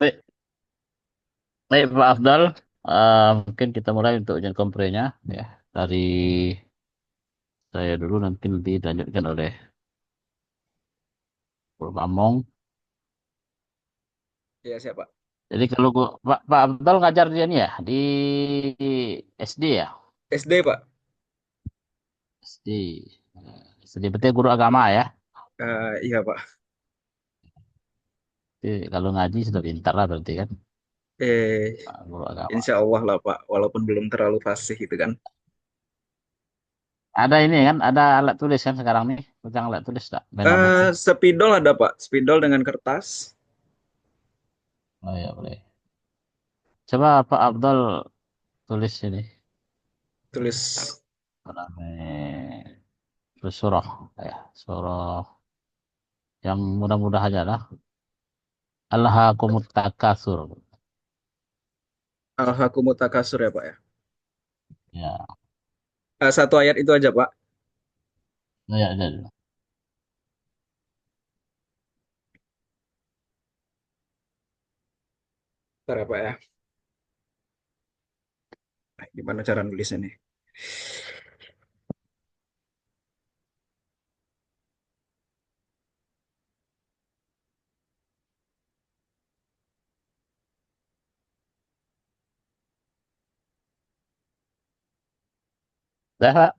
Baik, baik Pak Afdal. Mungkin kita mulai untuk ujian komprehnya ya. Dari saya dulu nanti dilanjutkan oleh Pak Among. Iya, siapa? Jadi kalau Pak Afdal ngajar dia nih ya di SD ya. SD, Pak. SD. SD berarti guru agama ya. Iya, Pak. Jadi, kalau ngaji sudah pintar lah berarti kan. Eh, Guru agama. insya Allah lah, Pak. Walaupun belum terlalu fasih gitu kan. Ada ini kan, ada alat tulis kan sekarang nih. Pegang alat tulis tak? Pena buku. Spidol ada, Pak. Spidol dengan kertas. Oh ya boleh. Coba Pak Abdul tulis ini. Tulis. Apa namanya? Tulis surah. Ya, surah yang mudah-mudah aja lah. Alhaakumut takasur. Al-Hakumut Takasur ya, Pak ya. Ya, Satu ayat itu aja, Pak. ya. Bentar ya, Pak ya. Gimana cara nulisnya nih? Dah, Pak.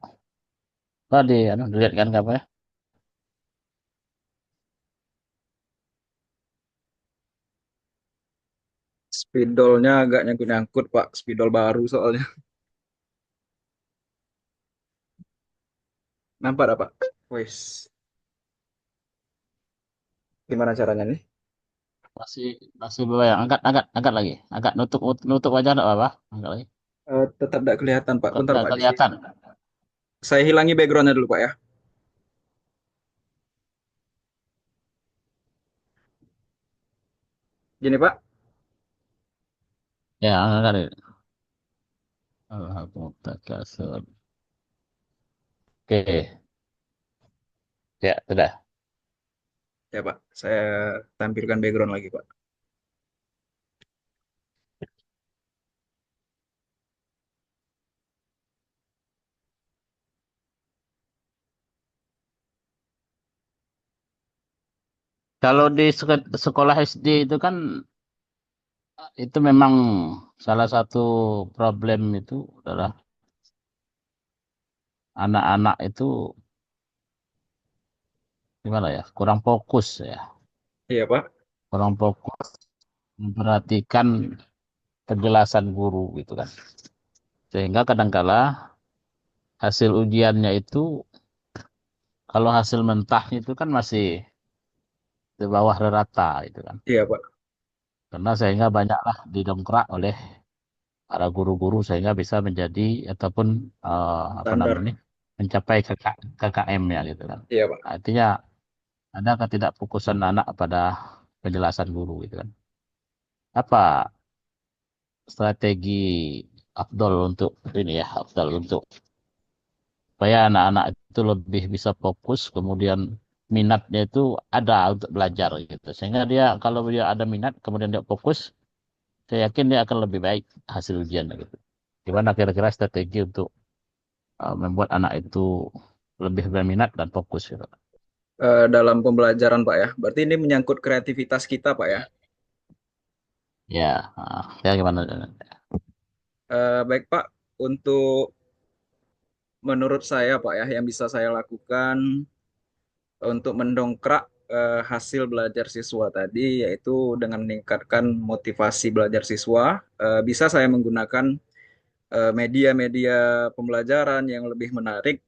Tadi, dilihat kan apa ya? Spidolnya agak nyangkut-nyangkut, Pak. Spidol baru soalnya. Nampak ada, Pak? Wes. Gimana caranya nih? Masih, masih bayang. Angkat lagi. Angkat, nutup wajah enggak apa-apa. Angkat lagi. Tetap tidak kelihatan, Pak. Tetap Bentar, enggak Pak. kelihatan. Saya hilangi backgroundnya dulu, Pak ya. Gini, Pak. Ya, angkat lagi. Alhaakumut takasur. Oke. Ya, sudah. Ya, Pak. Saya tampilkan background lagi, Pak. Kalau di sekolah SD itu kan itu memang salah satu problem itu adalah anak-anak itu gimana ya, kurang fokus ya, Iya, Pak. kurang fokus memperhatikan penjelasan guru gitu kan. Sehingga kadangkala hasil ujiannya itu kalau hasil mentahnya itu kan masih di bawah rata itu kan. Iya, Pak. Karena sehingga banyaklah didongkrak oleh para guru-guru sehingga bisa menjadi ataupun apa Standar. namanya mencapai KKM-nya gitu kan. Iya, Pak. Artinya ada ketidakfokusan anak pada penjelasan guru gitu kan. Apa strategi Abdul untuk ini ya, Abdul untuk supaya anak-anak itu lebih bisa fokus, kemudian minatnya itu ada untuk belajar gitu. Sehingga dia kalau dia ada minat, kemudian dia fokus, saya yakin dia akan lebih baik hasil ujiannya gitu. Gimana kira-kira strategi untuk membuat anak itu lebih berminat dan fokus gitu. Dalam pembelajaran, Pak ya. Berarti ini menyangkut kreativitas kita, Pak ya. Ya, ya gimana? Baik, Pak. Untuk menurut saya, Pak ya, yang bisa saya lakukan untuk mendongkrak hasil belajar siswa tadi, yaitu dengan meningkatkan motivasi belajar siswa, bisa saya menggunakan media-media pembelajaran yang lebih menarik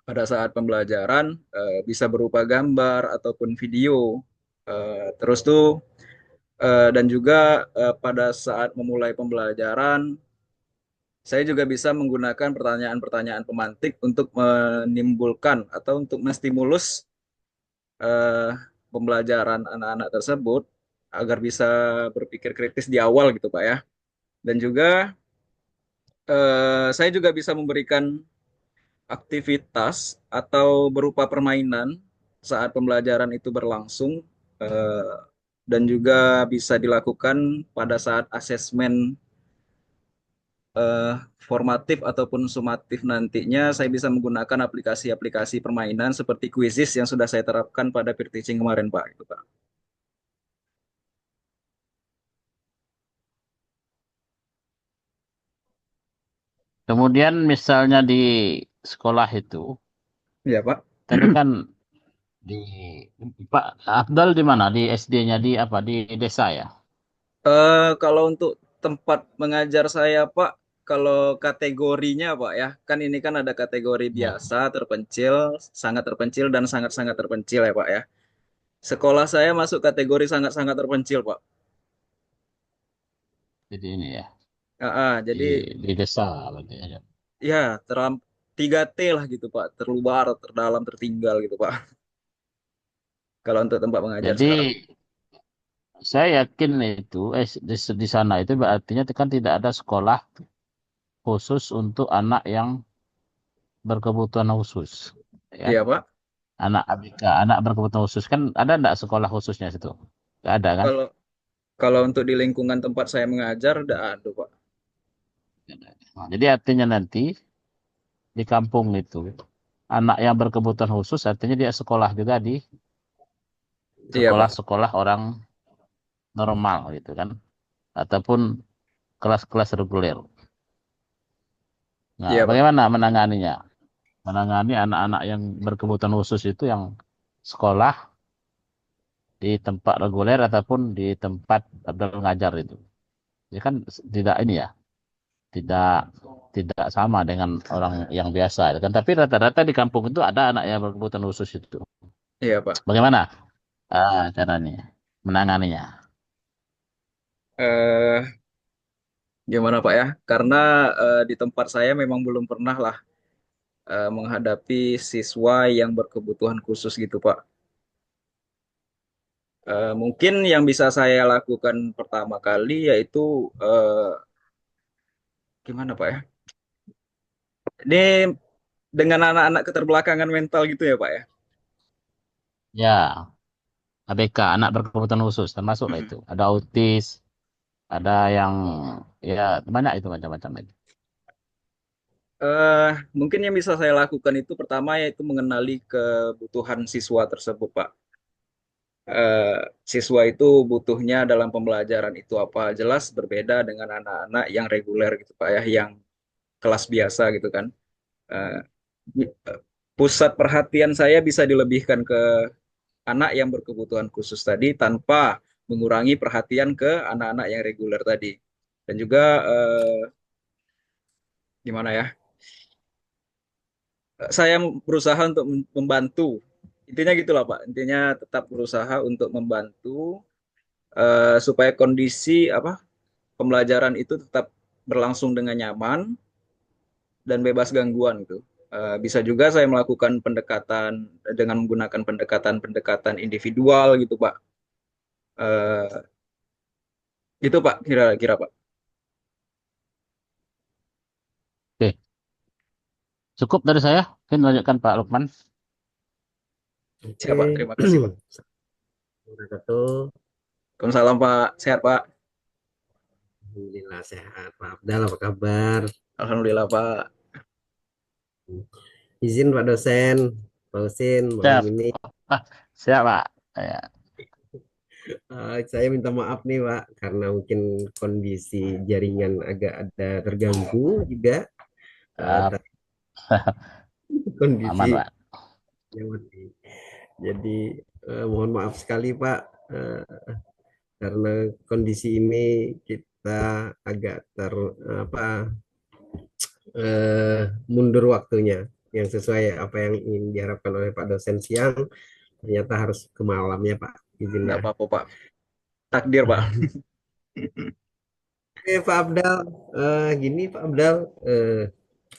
pada saat pembelajaran, bisa berupa gambar ataupun video. Terus tuh dan juga pada saat memulai pembelajaran, saya juga bisa menggunakan pertanyaan-pertanyaan pemantik untuk menimbulkan atau untuk menstimulus eh, pembelajaran anak-anak tersebut agar bisa berpikir kritis di awal gitu, Pak ya. Dan juga saya juga bisa memberikan aktivitas atau berupa permainan saat pembelajaran itu berlangsung, eh, dan juga bisa dilakukan pada saat asesmen eh, formatif ataupun sumatif nantinya. Saya bisa menggunakan aplikasi-aplikasi permainan seperti Quizzes yang sudah saya terapkan pada peer teaching kemarin, Pak. Itu, Pak. Kemudian misalnya di sekolah itu, Iya, Pak. tadi kan di Pak Abdul di mana? Di SD-nya di apa? Di desa ya? Kalau untuk tempat mengajar saya, Pak, kalau kategorinya, Pak ya, kan ini kan ada kategori Ya. biasa, terpencil, sangat terpencil, dan sangat-sangat terpencil ya, Pak ya. Sekolah saya masuk kategori sangat-sangat terpencil, Pak. Jadi ini ya Jadi di desa berarti ya. ya 3T lah gitu, Pak, terluar, terdalam, tertinggal gitu, Pak. Kalau untuk tempat mengajar Jadi sekarang. saya yakin itu di sana itu artinya kan tidak ada sekolah khusus untuk anak yang berkebutuhan khusus, ya. Iya, Pak. Anak ABK, anak berkebutuhan khusus kan ada enggak sekolah khususnya situ? Nggak ada kan? Kalau kalau untuk di lingkungan tempat saya mengajar, udah ada, Pak. Nggak ada. Nah, jadi artinya nanti di kampung itu anak yang berkebutuhan khusus artinya dia sekolah juga di Iya, Pak. sekolah-sekolah orang normal gitu kan, ataupun kelas-kelas reguler. Nah, Iya, Pak. bagaimana menanganinya? Menangani anak-anak yang berkebutuhan khusus itu yang sekolah di tempat reguler ataupun di tempat Abdul ngajar itu. Ya kan tidak ini ya, tidak tidak sama dengan orang yang biasa ya kan. Tapi rata-rata di kampung itu ada anak yang berkebutuhan khusus itu. Iya, Pak. Bagaimana caranya menanganinya? Eh, Gimana, Pak ya? Karena di tempat saya memang belum pernah lah menghadapi siswa yang berkebutuhan khusus gitu, Pak. Mungkin yang bisa saya lakukan pertama kali yaitu gimana, Pak ya? Ini dengan anak-anak keterbelakangan mental gitu ya, Pak ya? Ya, ABK, anak berkebutuhan khusus termasuk lah Mm-mm. itu. Ada autis, ada yang ya banyak itu macam-macam itu. Mungkin yang bisa saya lakukan itu pertama yaitu mengenali kebutuhan siswa tersebut, Pak. Eh, Siswa itu butuhnya dalam pembelajaran itu apa? Jelas berbeda dengan anak-anak yang reguler gitu, Pak ya, yang kelas biasa gitu kan. Eh, Pusat perhatian saya bisa dilebihkan ke anak yang berkebutuhan khusus tadi tanpa mengurangi perhatian ke anak-anak yang reguler tadi. Dan juga gimana ya? Saya berusaha untuk membantu. Intinya gitulah, Pak. Intinya tetap berusaha untuk membantu supaya kondisi apa pembelajaran itu tetap berlangsung dengan nyaman dan bebas gangguan gitu. Bisa juga saya melakukan pendekatan dengan menggunakan pendekatan-pendekatan individual gitu, Pak. Eh, Itu, Pak, kira-kira, Pak. Oke, cukup dari saya. Mungkin lanjutkan Pak Lukman. Siap, Pak. Oke. Terima kasih, Pak. Wabarakatuh. Waalaikumsalam, Pak. Sehat, Pak. Alhamdulillah sehat. Pak Abdal, apa kabar? Alhamdulillah, Pak. Izin Pak dosen, Pak Husin, malam Siap. ini Ah, siap Pak. Ya. saya minta maaf nih Pak, karena mungkin kondisi jaringan agak ada terganggu juga. Siap. Tapi kondisi Aman Pak. yang mati. Jadi mohon maaf sekali Pak, karena kondisi ini kita agak apa mundur waktunya yang sesuai apa yang ingin diharapkan oleh Pak dosen siang ternyata harus ke malamnya Pak izin Nggak ya. apa-apa, Pak. Takdir, Pak. Oke Pak Abdal, gini Pak Abdal,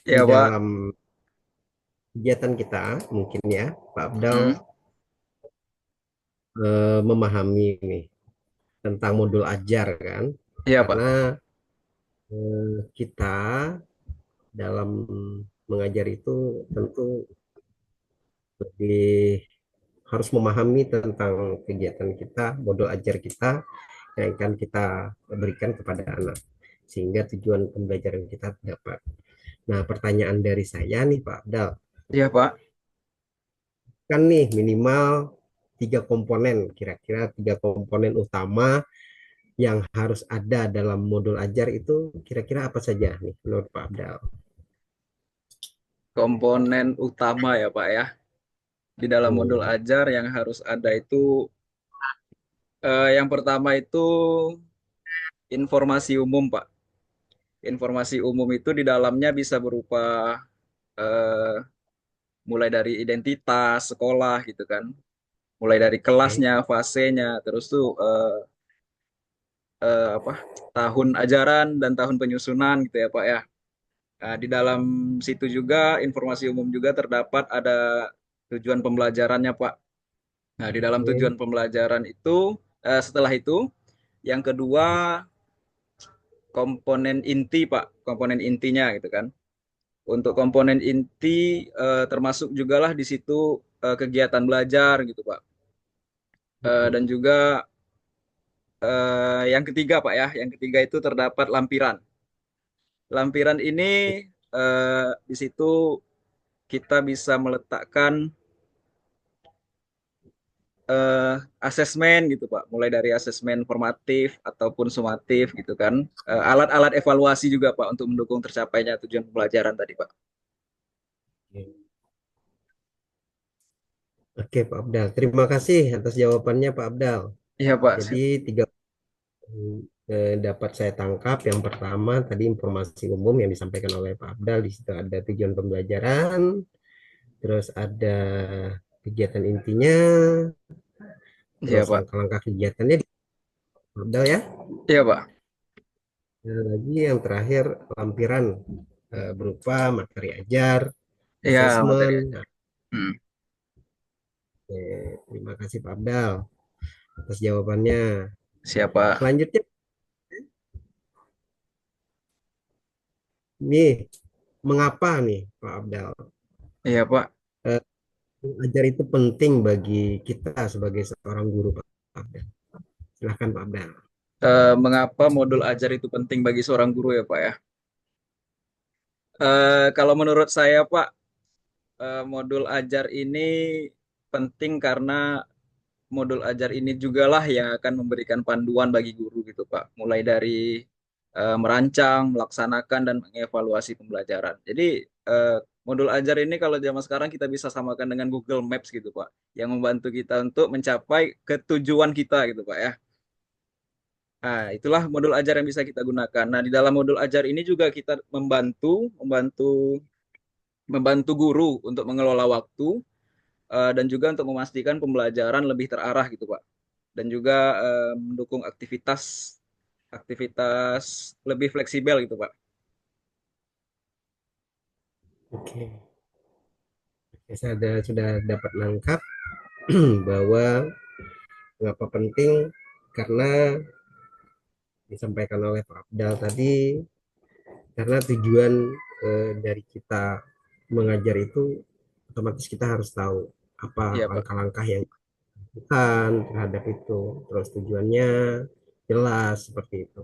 di Ya, Pak. dalam kegiatan kita mungkin ya Pak Abdal Hmm. memahami nih tentang modul ajar kan, Iya, Pak. karena kita dalam mengajar itu tentu lebih harus memahami tentang kegiatan kita, modul ajar kita yang akan kita berikan kepada anak, sehingga tujuan pembelajaran kita dapat. Nah, pertanyaan dari saya nih Pak Abdal, Iya, Pak. kan nih minimal tiga komponen, kira-kira tiga komponen utama yang harus ada dalam modul ajar itu kira-kira apa saja nih menurut Pak Abdal? Komponen utama ya, Pak ya. Di dalam modul Hmm, ajar yang harus ada itu yang pertama itu informasi umum, Pak. Informasi umum itu di dalamnya bisa berupa eh, mulai dari identitas sekolah gitu kan, mulai dari oke. kelasnya, fasenya, terus tuh apa tahun ajaran dan tahun penyusunan gitu ya Pak ya. Nah, di dalam situ juga informasi umum juga terdapat ada tujuan pembelajarannya Pak. Nah, di dalam Oke. tujuan pembelajaran itu setelah itu yang kedua komponen inti Pak, komponen intinya gitu kan. Untuk komponen inti termasuk juga lah di situ kegiatan belajar gitu Pak. Dan Hmm, juga yang ketiga Pak ya, yang ketiga itu terdapat lampiran. Lampiran ini di situ kita bisa meletakkan eh, asesmen gitu Pak, mulai dari asesmen formatif ataupun sumatif gitu kan. Alat-alat evaluasi juga Pak untuk mendukung tercapainya tujuan pembelajaran tadi Pak. oke. Oke, Pak Abdal. Terima kasih atas jawabannya, Pak Abdal. Iya Pak. Jadi tiga dapat saya tangkap. Yang pertama tadi informasi umum yang disampaikan oleh Pak Abdal. Di situ ada tujuan pembelajaran, terus ada kegiatan intinya, Iya terus Pak. langkah-langkah kegiatannya di Pak Abdal ya. Iya Pak. Dan lagi yang terakhir lampiran berupa materi ajar, Iya asesmen. materi. Nah, Hmm. terima kasih Pak Abdal atas jawabannya. Siapa? Selanjutnya nih, mengapa nih Pak Abdal? Iya Pak. Eh, Belajar itu penting bagi kita sebagai seorang guru, Pak Abdal. Silahkan Pak Abdal. Mengapa modul ajar itu penting bagi seorang guru ya Pak ya? Kalau menurut saya Pak, modul ajar ini penting karena modul ajar ini juga lah yang akan memberikan panduan bagi guru gitu Pak. Mulai dari merancang, melaksanakan, dan mengevaluasi pembelajaran. Jadi eh, modul ajar ini kalau zaman sekarang kita bisa samakan dengan Google Maps gitu Pak. Yang membantu kita untuk mencapai ketujuan kita gitu Pak ya. Nah, itulah modul ajar yang bisa kita gunakan. Nah, di dalam modul ajar ini juga kita membantu guru untuk mengelola waktu dan juga untuk memastikan pembelajaran lebih terarah gitu, Pak. Dan juga mendukung aktivitas aktivitas lebih fleksibel gitu, Pak. Oke, saya sudah dapat nangkap bahwa mengapa penting karena disampaikan oleh Pak Abdal tadi, karena tujuan dari kita mengajar itu otomatis kita harus tahu apa Iya, Pak. langkah-langkah yang dilakukan terhadap itu, terus tujuannya jelas seperti itu,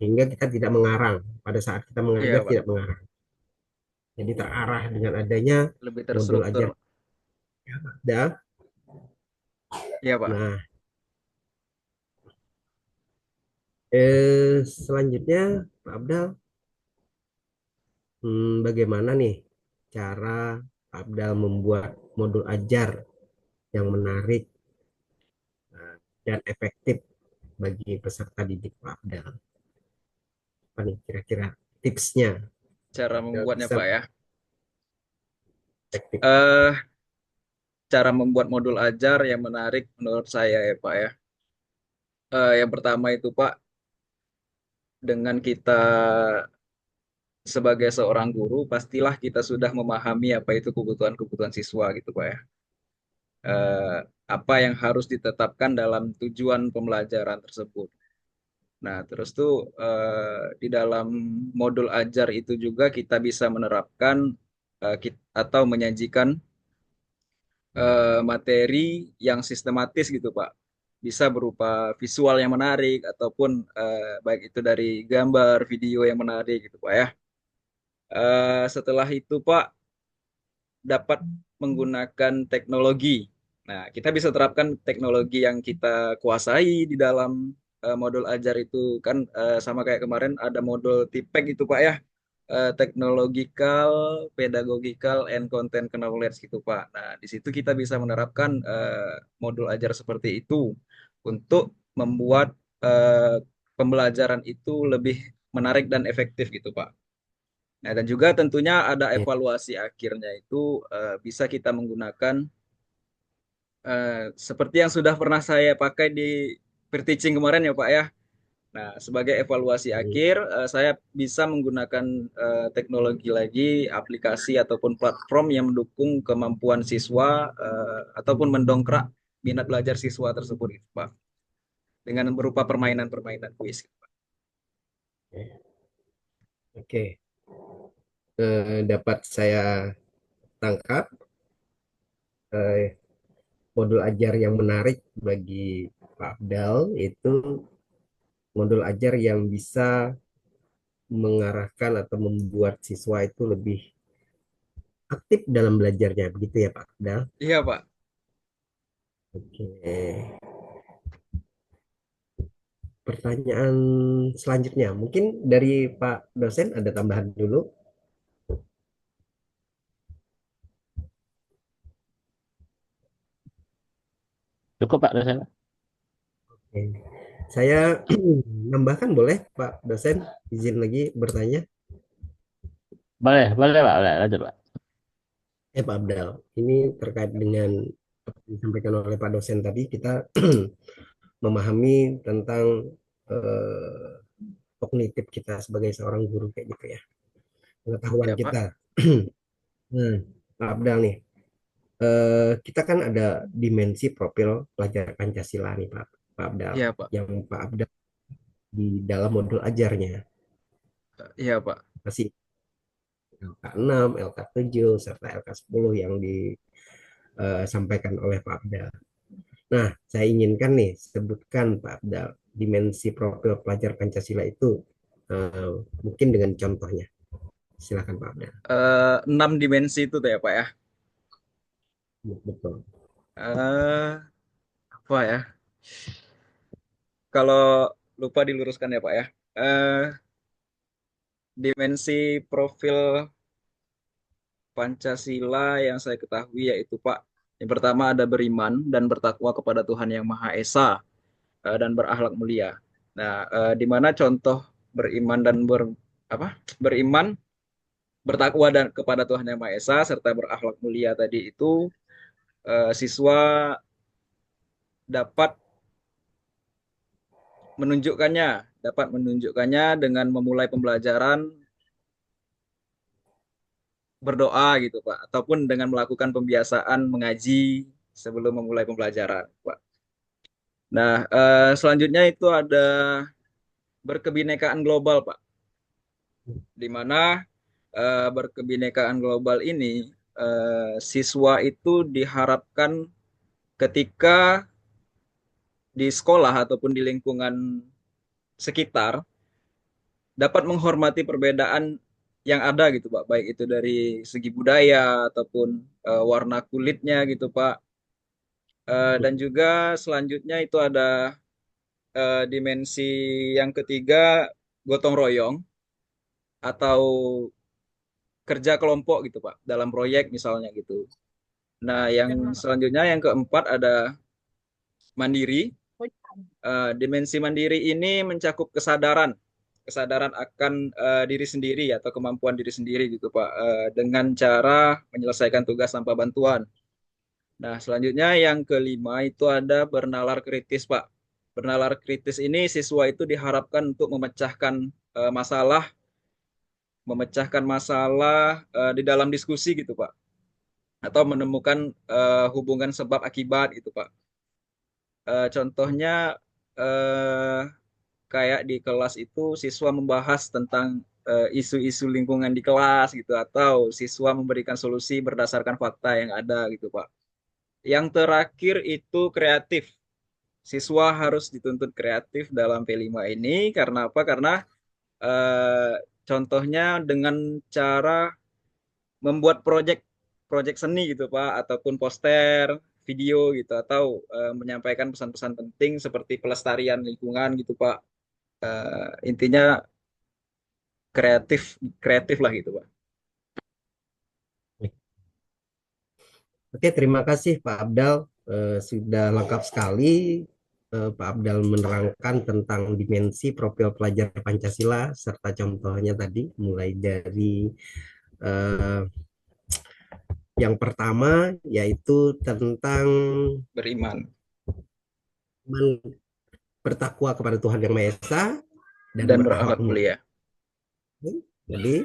sehingga kita tidak mengarang pada saat kita mengajar, Iya, Pak. tidak mengarang, jadi terarah dengan adanya Lebih modul terstruktur, ajar Pak. ada. Iya, Pak. Nah, selanjutnya Pak Abdal, bagaimana nih cara Pak Abdal membuat modul ajar yang menarik dan efektif bagi peserta didik Pak Abdal? Apa nih kira-kira tipsnya Cara Pak Abdal membuatnya, bisa Pak ya. efektif? Eh, Cara membuat modul ajar yang menarik menurut saya ya, Pak ya. Yang pertama itu, Pak, dengan kita sebagai seorang guru, pastilah kita sudah memahami apa itu kebutuhan-kebutuhan siswa gitu, Pak ya. Eh, Apa yang harus ditetapkan dalam tujuan pembelajaran tersebut. Nah, terus tuh di dalam modul ajar itu juga kita bisa menerapkan atau menyajikan materi yang sistematis gitu, Pak. Bisa berupa visual yang menarik ataupun baik itu dari gambar, video yang menarik gitu, Pak ya. Setelah itu, Pak, dapat menggunakan teknologi. Nah, kita bisa terapkan teknologi yang kita kuasai di dalam modul ajar itu kan sama kayak kemarin ada modul TIPEK itu Pak ya. Technological, pedagogical, and content knowledge gitu Pak. Nah, di situ kita bisa menerapkan modul ajar seperti itu untuk membuat pembelajaran itu lebih menarik dan efektif gitu Pak. Nah, dan juga tentunya ada Ya, evaluasi akhirnya itu bisa kita menggunakan seperti yang sudah pernah saya pakai di pre-teaching kemarin ya Pak ya. Nah, sebagai evaluasi akhir, saya bisa menggunakan teknologi lagi, aplikasi ataupun platform yang mendukung kemampuan siswa ataupun mendongkrak minat belajar siswa tersebut, gitu, Pak. Dengan berupa permainan-permainan kuis. oke. Dapat saya tangkap eh, modul ajar yang menarik bagi Pak Abdal itu modul ajar yang bisa mengarahkan atau membuat siswa itu lebih aktif dalam belajarnya, begitu ya Pak Abdal? Iya, Pak. Oke. Pertanyaan selanjutnya, mungkin dari Pak dosen ada tambahan dulu. Cukup Pak dosen. Oke. Saya nambahkan boleh Pak dosen, izin lagi bertanya. Boleh, boleh Pak, boleh lanjut Pak. Pak Abdal, ini terkait dengan apa yang disampaikan oleh Pak dosen tadi, kita memahami tentang eh, kognitif kita sebagai seorang guru kayak gitu ya, pengetahuan Iya, Pak. kita. Nah, Pak Abdal nih, kita kan ada dimensi profil pelajar Pancasila nih Pak Abdal, Iya, Pak. yang Pak Abdal di dalam modul ajarnya Iya, Pak. masih LK6, LK7, serta LK10 yang disampaikan oleh Pak Abdal. Nah, saya inginkan nih sebutkan Pak Abdal dimensi profil pelajar Pancasila itu eh, mungkin dengan contohnya. Silakan Pak Abdal. 6 dimensi itu tuh ya, Pak ya. Betul. Eh, apa ya? Kalau lupa diluruskan ya, Pak ya. Eh, dimensi profil Pancasila yang saya ketahui yaitu Pak, yang pertama ada beriman dan bertakwa kepada Tuhan Yang Maha Esa dan berakhlak mulia. Nah, di mana contoh beriman dan beriman, bertakwa dan kepada Tuhan Yang Maha Esa serta berakhlak mulia tadi itu siswa dapat menunjukkannya, dengan memulai pembelajaran berdoa gitu Pak, ataupun dengan melakukan pembiasaan mengaji sebelum memulai pembelajaran Pak. Nah, selanjutnya itu ada berkebinekaan global, Pak. Di mana berkebinekaan global ini siswa itu diharapkan ketika di sekolah ataupun di lingkungan sekitar dapat menghormati perbedaan yang ada gitu, Pak. Baik itu dari segi budaya ataupun warna kulitnya gitu, Pak. Dan juga selanjutnya itu ada dimensi yang ketiga gotong royong atau kerja kelompok gitu Pak dalam proyek misalnya gitu. Nah yang selanjutnya yang keempat ada mandiri. Dimensi mandiri ini mencakup kesadaran akan diri sendiri atau kemampuan diri sendiri gitu Pak dengan cara menyelesaikan tugas tanpa bantuan. Nah selanjutnya yang kelima itu ada bernalar kritis Pak. Bernalar kritis ini siswa itu diharapkan untuk memecahkan masalah di dalam diskusi gitu Pak, atau menemukan hubungan sebab akibat gitu Pak. Contohnya eh, kayak di kelas itu siswa membahas tentang isu-isu lingkungan di kelas gitu, atau siswa memberikan solusi berdasarkan fakta yang ada gitu, Pak. Yang terakhir itu kreatif. Siswa harus dituntut kreatif dalam P5 ini karena apa? Karena eh, contohnya dengan cara membuat proyek seni gitu Pak, ataupun poster, video gitu, atau menyampaikan pesan-pesan penting seperti pelestarian lingkungan gitu Pak. Intinya kreatif kreatif lah gitu Pak. Oke, terima kasih Pak Abdal. Sudah lengkap sekali Pak Abdal menerangkan tentang dimensi profil pelajar Pancasila serta contohnya tadi mulai dari eh, yang pertama yaitu tentang Beriman bertakwa kepada Tuhan Yang Maha Esa dan dan berakhlak berakhlak mulia. mulia. Jadi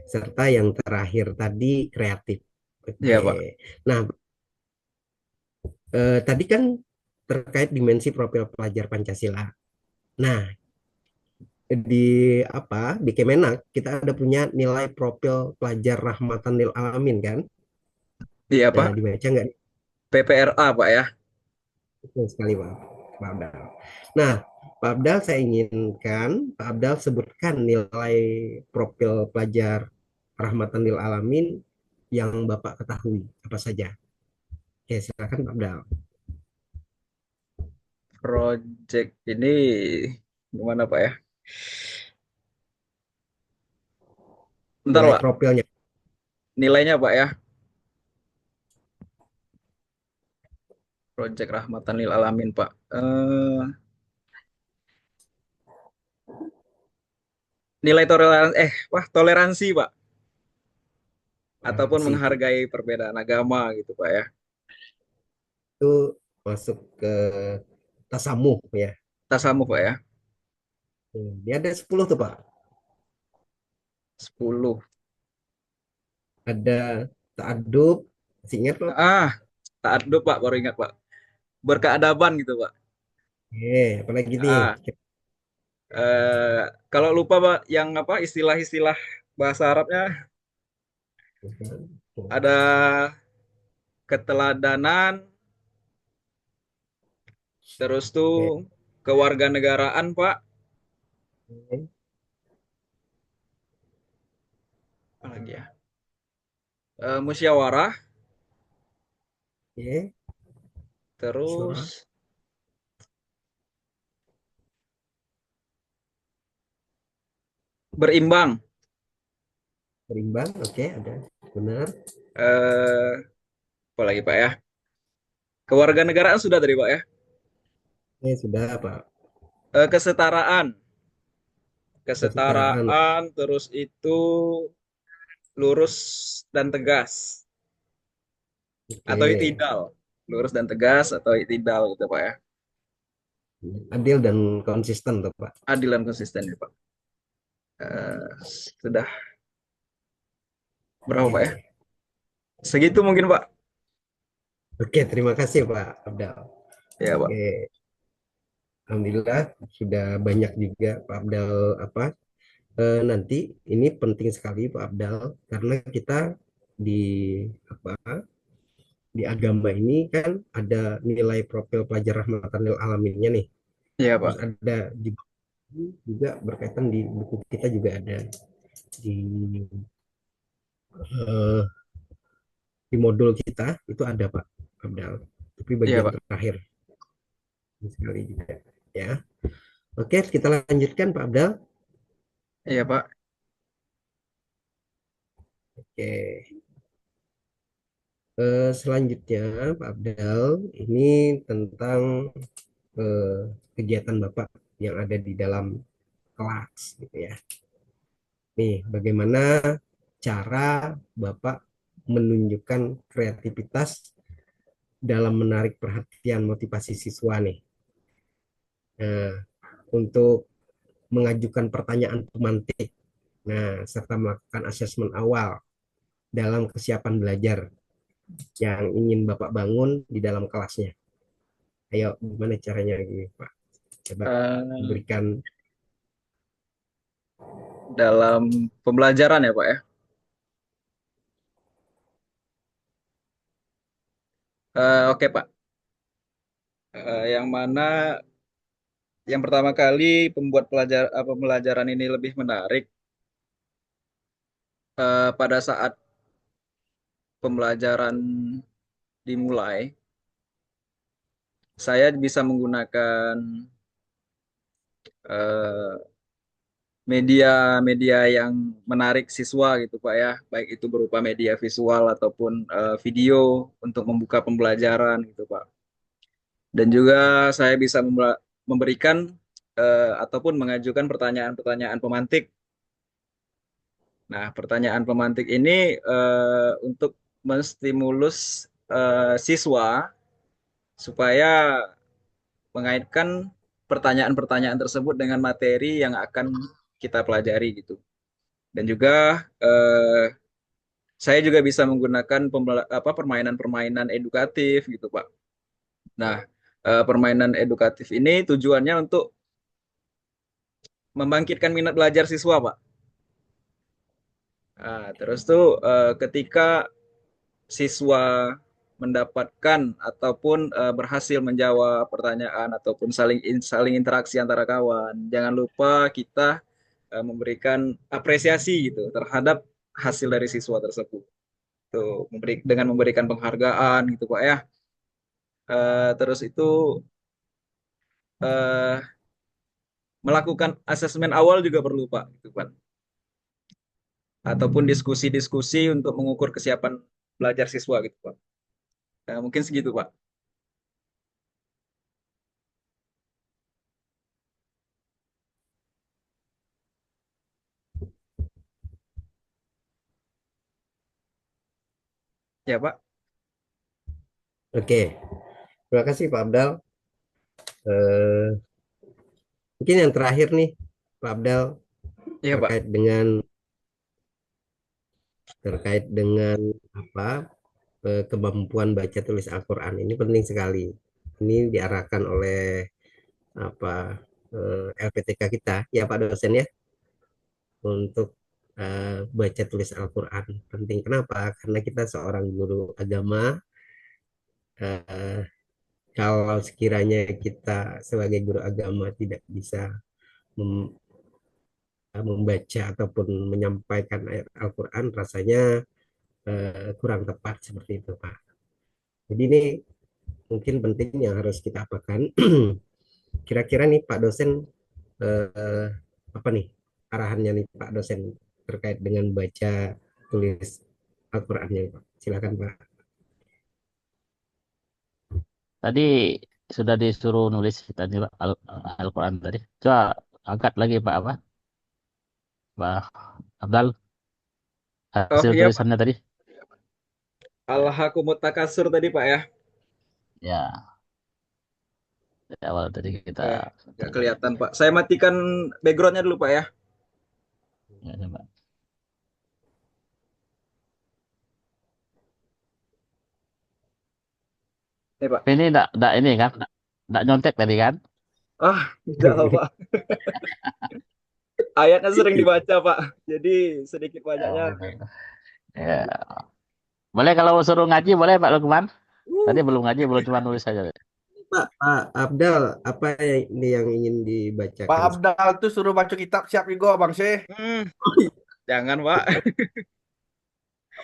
serta yang terakhir tadi kreatif. Iya Oke. Pak. Nah, tadi kan terkait dimensi profil pelajar Pancasila. Nah, di di Kemenak kita ada punya nilai profil pelajar rahmatan lil alamin kan? Iya Nah, Pak. dibaca nggak? PPRA Pak ya. Betul sekali Pak Abdal. Nah, Pak Abdal saya inginkan Pak Abdal sebutkan nilai profil pelajar rahmatan lil alamin yang Bapak ketahui apa saja. Oke, silakan Pak Abdal. Project ini gimana Pak ya? Bentar Nilai Pak. profilnya. Nilainya Pak ya. Project Rahmatan Lil Alamin Pak. Nilai toleransi toleransi Pak, ataupun Toleransi menghargai perbedaan agama gitu Pak ya. itu masuk ke tasamuh ya. Tasamu Pak ya. Dia ada 10 tuh Pak. 10. Ada ta'adub, masih ingat Pak? Ah, Ta'adub Pak, baru ingat Pak. Berkeadaban gitu Pak. Apalagi nih? Ah, eh, kalau lupa Pak yang apa istilah-istilah bahasa Arabnya, ada keteladanan, terus tuh Oke. kewarganegaraan Pak. Oke. Apa lagi ya? Musyawarah, Oke. Syura, terus berimbang. berimbang. Oke, ada. Benar. Eh, Apa lagi Pak ya? Kewarganegaraan sudah tadi Pak ya. Sudah Pak. Kesetaraan, Kesetaraan. kesetaraan, terus itu lurus dan tegas atau Oke. itidal, lurus dan tegas atau itidal gitu Pak ya. Adil dan konsisten tuh Pak. Adil dan konsisten ya Pak. Sudah berapa Pak ya? Oke. Segitu mungkin Pak. Oke, terima kasih Pak Abdal. Ya Pak. Oke, Alhamdulillah sudah banyak juga Pak Abdal apa nanti ini penting sekali Pak Abdal karena kita di apa di agama ini kan ada nilai profil pelajar rahmatan lil alaminnya nih. Iya Terus Pak. ada juga berkaitan di buku kita juga ada di eh, di modul kita itu ada Pak Abdal. Tapi Iya bagian Pak. terakhir sekali juga ya. Oke, kita lanjutkan Pak Abdal. Iya Pak. Oke. Selanjutnya Pak Abdal ini tentang eh, kegiatan Bapak yang ada di dalam kelas gitu ya. Nih, bagaimana cara Bapak menunjukkan kreativitas dalam menarik perhatian motivasi siswa nih. Nah, untuk mengajukan pertanyaan pemantik. Nah, serta melakukan asesmen awal dalam kesiapan belajar yang ingin Bapak bangun di dalam kelasnya. Ayo, gimana caranya ini, Pak? Coba Eh, berikan. dalam pembelajaran ya Pak ya. Oke Pak. Yang mana yang pertama kali pembuat pembelajaran ini lebih menarik pada saat pembelajaran dimulai, saya bisa menggunakan eh, media-media yang menarik siswa gitu Pak ya, baik itu berupa media visual ataupun video untuk membuka pembelajaran gitu Pak. Dan juga saya bisa memberikan ataupun mengajukan pertanyaan-pertanyaan pemantik. Nah, pertanyaan pemantik ini untuk menstimulus siswa supaya mengaitkan pertanyaan-pertanyaan tersebut dengan materi yang akan kita pelajari gitu. Dan juga saya juga bisa menggunakan permainan-permainan edukatif gitu, Pak. Nah, permainan edukatif ini tujuannya untuk membangkitkan minat belajar siswa, Pak. Nah, terus tuh ketika siswa mendapatkan ataupun berhasil menjawab pertanyaan ataupun saling interaksi antara kawan, jangan lupa kita memberikan apresiasi gitu terhadap hasil dari siswa tersebut. Tuh, dengan memberikan penghargaan gitu Pak ya. Terus itu eh, melakukan asesmen awal juga perlu Pak, gitu Pak. Ataupun diskusi-diskusi untuk mengukur kesiapan belajar siswa gitu Pak. Mungkin segitu Pak. Ya Pak. Oke, terima kasih Pak Abdal. Eh, Mungkin yang terakhir nih, Pak Abdal, Ya Pak. terkait dengan apa kemampuan baca tulis Al-Quran ini penting sekali. Ini diarahkan oleh apa LPTK kita, ya Pak dosen ya, untuk baca tulis Al-Quran. Penting kenapa? Karena kita seorang guru agama. eh, Kalau sekiranya kita sebagai guru agama tidak bisa mem- membaca ataupun menyampaikan ayat Al-Quran, rasanya kurang tepat seperti itu, Pak. Jadi ini mungkin penting yang harus kita apakan. Kira-kira nih Pak dosen, eh, apa nih arahannya nih Pak dosen terkait dengan baca tulis Al-Qurannya, Pak. Silakan Pak. Tadi sudah disuruh nulis kita nih Pak, Al-Quran tadi. Coba angkat lagi Pak apa? Pak Abdal Oh hasil iya Pak. tulisannya tadi. Alhaakumut takasur tadi Pak ya. Ya, dari awal tadi kita Nggak kelihatan Pak. Saya matikan backgroundnya dulu Pak ya. ya, coba. Nih Pak. Ini enggak ini kan? Enggak nyontek tadi kan? Tidak Pak. Ayatnya sering dibaca Pak. Jadi sedikit Ya, banyaknya. benar. Ya. Boleh kalau suruh ngaji boleh Pak Lukman? Tadi belum ngaji, belum cuma nulis saja. Pak Abdal, apa ini yang ingin Pak dibacakan? Abdal tuh suruh baca kitab siap juga Bang Syekh. Hmm, jangan Pak.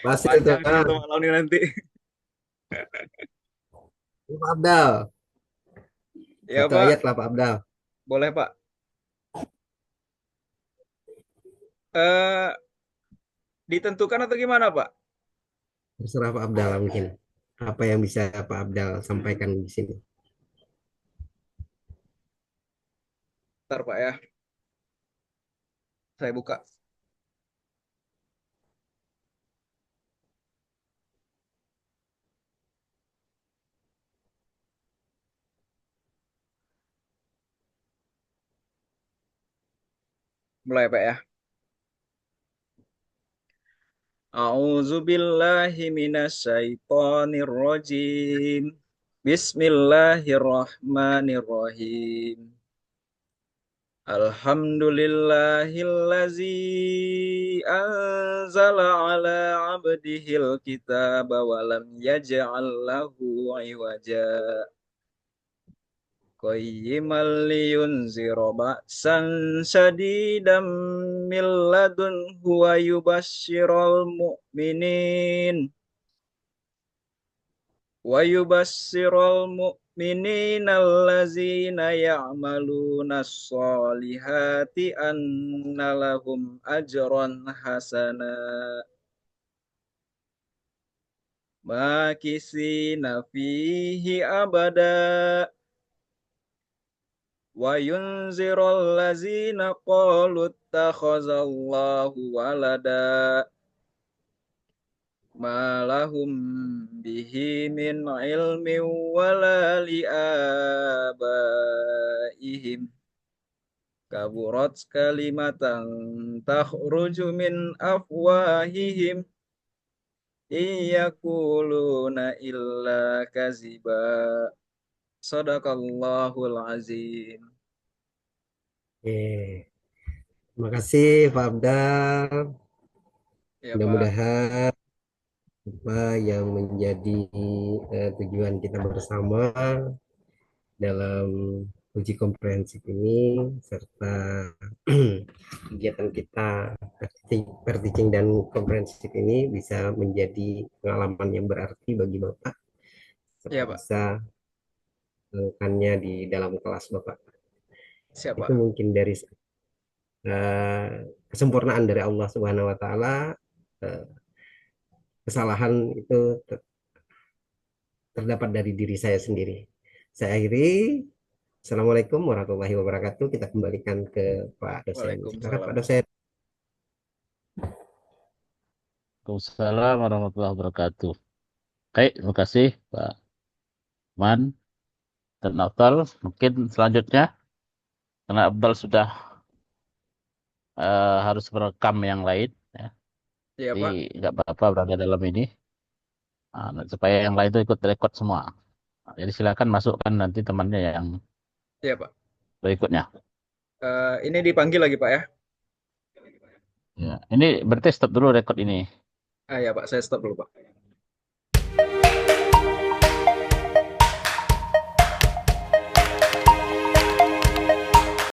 Pasti itu, Panjang nih untuk malam ini nanti. Pak Abdal. Ya Satu ayat Pak. lah Pak Abdal. Boleh Pak. Eh, ditentukan atau gimana Pak? Terserah Pak Abdal mungkin. Apa yang bisa Pak Abdal sampaikan di sini? Ntar Pak ya. Saya buka. Mulai Pak ya. A'udzu billahi minasyaitonir rajim. Bismillahirrahmanirrahim. Alhamdulillahillazi anzala ala abdihil kitaba wa lam yaj'al lahu iwaja qayyiman liyunzira ba'san syadidan min ladunhu wa yubashshiral mu'minin allazina ya'maluna sholihati anna lahum ajran hasana makisina fihi abada wa yunzirul lazina qalu ittakhazallahu walada ma lahum bihi min ilmin wala liabaihim kaburat kalimatan takhruju min afwahihim iyakuluna illa kaziba. Sadaqallahul azim. Oke, terima kasih Pak Abdal. Ya, Pak. Mudah-mudahan apa yang menjadi tujuan kita bersama dalam uji komprehensif ini serta kegiatan kita per-teaching dan komprehensif ini bisa menjadi pengalaman yang berarti bagi Bapak serta Ya, Pak. bisa melakukannya di dalam kelas Bapak. Siap, Itu Pak. mungkin dari kesempurnaan dari Allah Subhanahu wa taala. Kesalahan itu terdapat dari diri saya sendiri. Saya akhiri. Assalamualaikum warahmatullahi wabarakatuh. Kita kembalikan ke Pak dosen. Silakan Pak dosen. Waalaikumsalam warahmatullahi wabarakatuh. Baik, terima kasih Pak Man dan Afdal. Mungkin selanjutnya, karena Afdal sudah harus merekam yang lain, ya. Iya, Jadi Pak. nggak apa-apa berada dalam ini, supaya yang lain itu ikut rekod semua. Jadi silakan masukkan nanti temannya yang Iya, Pak. berikutnya. Ini dipanggil lagi, Pak, ya? Ya, ini berarti stop dulu rekod ini. Ya, Pak. Saya stop dulu, Pak.